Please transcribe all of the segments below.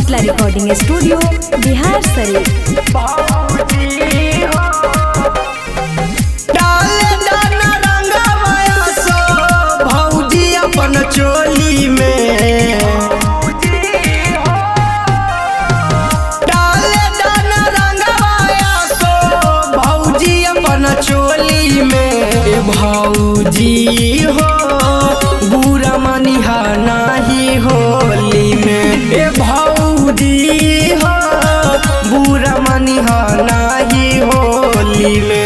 Shitala recording studio Bihar Sharif. अपन चोली में डाले दाना रंगवाया सो भौजी अपन चोली में। भौजी हो बुरा मनिहा नाही होली में। ए भौजी हो बुरा मनिहा नाही होली में।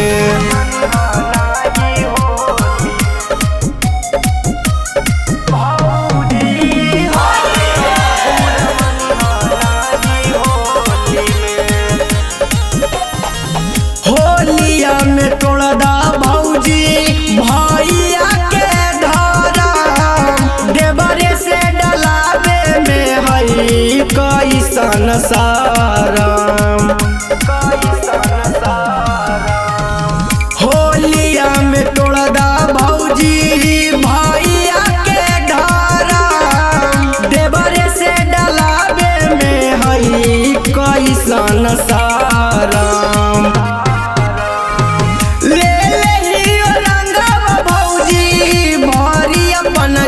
होलिया में टोलदा भौजी भैया के धारा देवरे से डलावे में हई कैसन सारम। होलिया में टोलदा भौजी भैया के धारा देवरे से डलावे में हई कैसन सारम।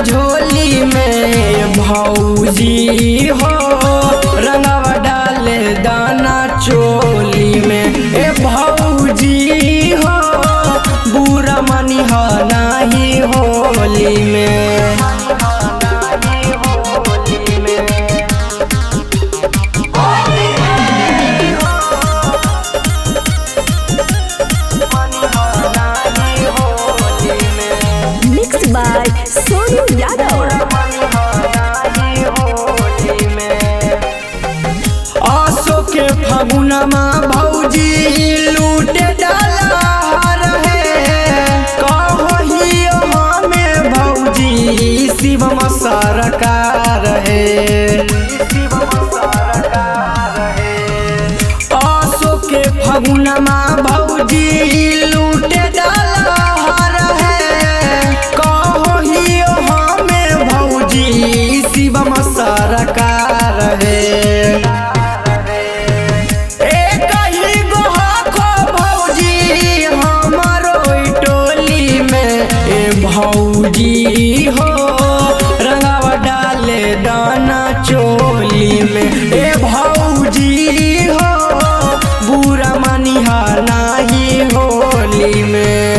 झोली में भौजी हो रंगवा डाले दाना चोली में। ए भौजी हो बुरा मनिहा नाही होली में। Mix by Sonu Yadav. आसो के फागुनमा भौजी लूटे डाला रहे कहियो हमें भौजी शिवम सरकार है। आसो के फागुनमा भौजी लूटे डाला शिवम सरकार है। एक ही गोहा भौजी हमारो टोली में। ए भौजी हो रंगवा डाले दाना चोली में। ए भौजी हो बुरा मनिहा नाही होली में।